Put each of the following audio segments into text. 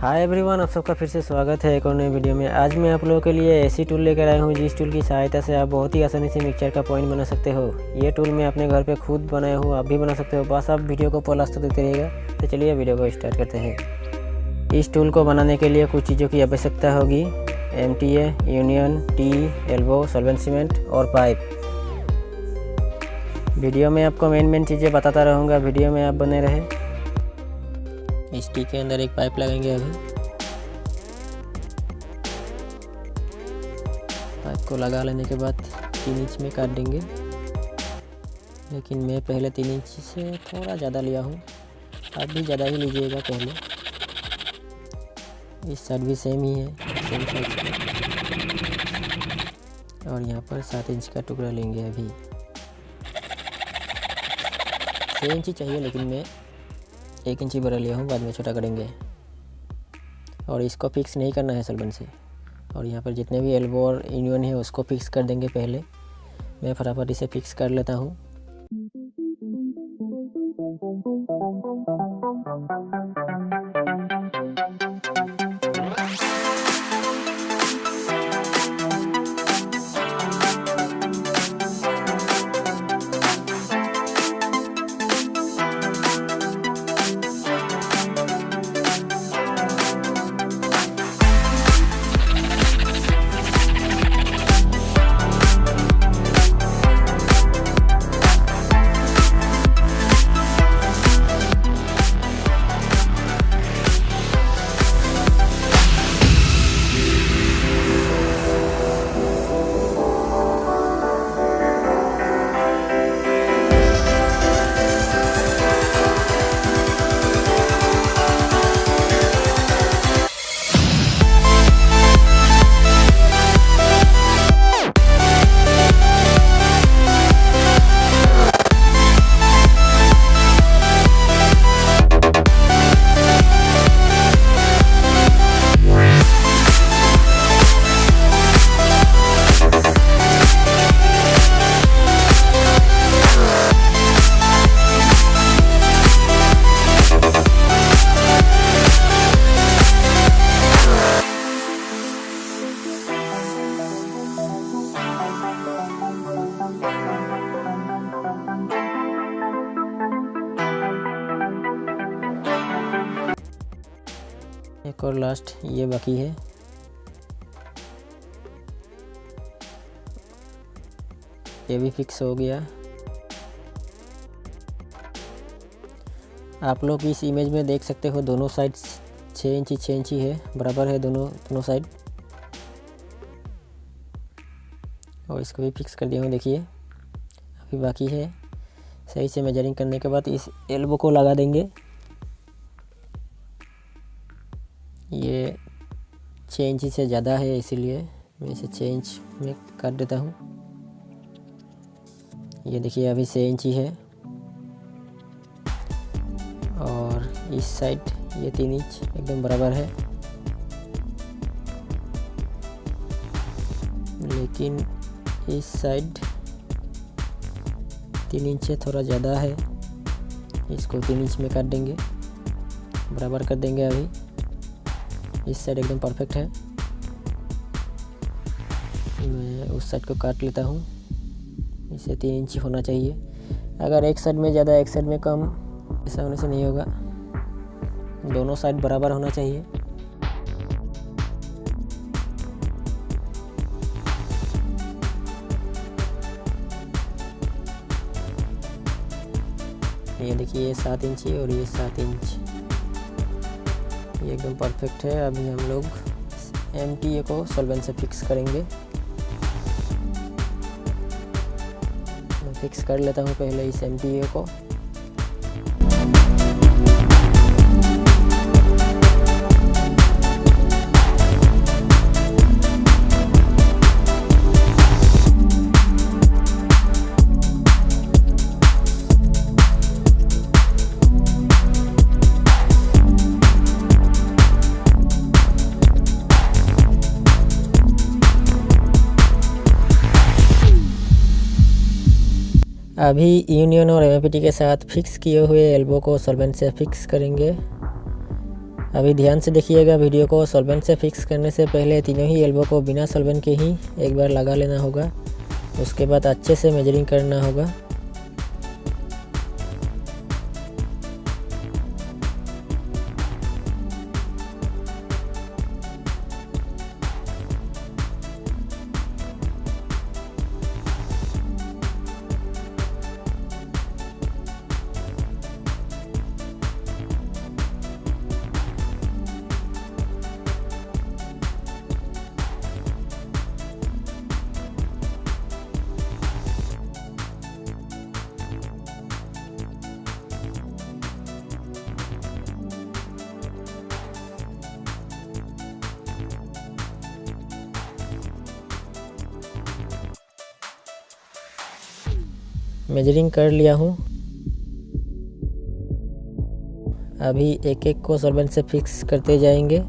Hi everyone, आप सबका फिर से स्वागत है एक और नई वीडियो में। आज मैं आप लोगों के लिए ऐसी टूल लेकर आया हूँ जिस टूल की सहायता से आप बहुत ही आसानी से मिक्सचर का पॉइंट बना सकते हो। ये टूल मैं अपने घर पे खुद बनाया हूँ, आप भी बना सकते हो। बस आप वीडियो को पॉज तक देखते रहिएगा। तो चलिए वीडियो को स्टार्ट करते हैं। इस टूल को बनाने के लिए कुछ चीज़ों की आवश्यकता होगी। MTA, union, T, elbow, solvent cement और पाइप। वीडियो में आपको मेन चीज़ें बताता रहूँगा, वीडियो में आप बने रहे। इस टी के अंदर एक पाइप लगाएंगे। अभी पाइप को लगा लेने के बाद 3 इंच में काट देंगे, लेकिन मैं पहले 3 इंच से थोड़ा ज़्यादा लिया हूँ, आप भी ज़्यादा ही लीजिएगा पहले। इस साइड भी सेम ही है, सेम साइज का। और यहाँ पर 7 इंच का टुकड़ा लेंगे। अभी 6 इंच चाहिए, लेकिन मैं 1 इंच बड़ा लिया हूँ, बाद में छोटा करेंगे। और इसको फिक्स नहीं करना है सलबन से। और यहाँ पर जितने भी एल्बो और यूनियन है उसको फिक्स कर देंगे पहले। मैं फटाफट इसे फिक्स कर लेता हूँ। एक और लास्ट ये बाकी है। ये भी फिक्स हो गया। आप लोग इस इमेज में देख सकते हो, दोनों साइड 6 इंच है, बराबर है दोनों साइड। और इसको भी फिक्स कर दिया हूँ। देखिए अभी बाकी है। सही से मेजरिंग करने के बाद इस एल्बो को लगा देंगे। ये 6 इंच से ज़्यादा है, इसीलिए मैं इसे 6 इंच में काट देता हूँ। ये देखिए अभी 6 इंच है। और इस साइड ये 3 इंच एकदम बराबर है, लेकिन इस साइड 3 इंच से थोड़ा ज़्यादा है। इसको 3 इंच में काट देंगे, बराबर कर देंगे। अभी इस साइड एकदम परफेक्ट है। मैं उस साइड को काट लेता हूँ। इसे 3 इंच होना चाहिए। अगर एक साइड में ज़्यादा एक साइड में कम, ऐसा होने से नहीं होगा। दोनों साइड बराबर होना चाहिए। ये देखिए, ये 7 इंच और ये 7 इंच, ये एकदम परफेक्ट है। अभी हम लोग MTA को सॉल्वेंट से फिक्स करेंगे। मैं फिक्स कर लेता हूँ पहले इस MTA को। अभी यूनियन और MPT के साथ फिक्स किए हुए एल्बो को सॉल्वेंट से फिक्स करेंगे। अभी ध्यान से देखिएगा वीडियो को। सॉल्वेंट से फिक्स करने से पहले तीनों ही एल्बो को बिना सॉल्वेंट के ही एक बार लगा लेना होगा। उसके बाद अच्छे से मेजरिंग करना होगा। मेजरिंग कर लिया हूँ। अभी एक एक को सॉल्वेंट से फिक्स करते जाएंगे।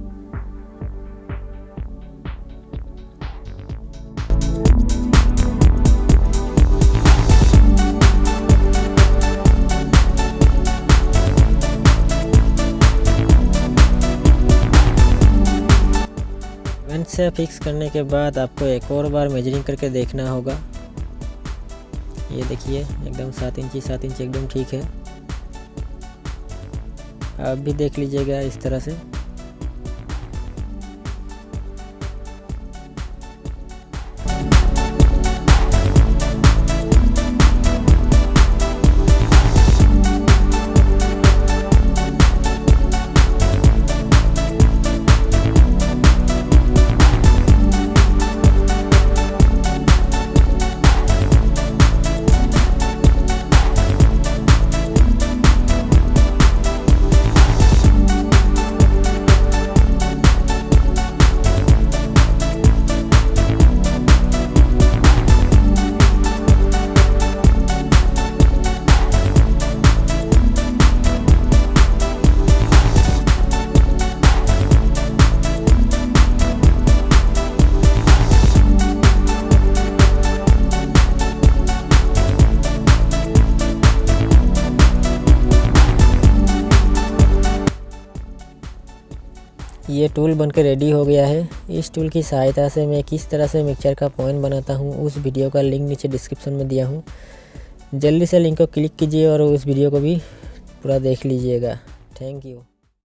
सॉल्वेंट से फिक्स करने के बाद आपको एक और बार मेजरिंग करके देखना होगा। ये देखिए एकदम 7 इंच एकदम ठीक है। आप भी देख लीजिएगा इस तरह से। ये टूल बनकर रेडी हो गया है। इस टूल की सहायता से मैं किस तरह से मिक्सचर का पॉइंट बनाता हूँ उस वीडियो का लिंक नीचे डिस्क्रिप्शन में दिया हूँ। जल्दी से लिंक को क्लिक कीजिए और उस वीडियो को भी पूरा देख लीजिएगा। Thank you.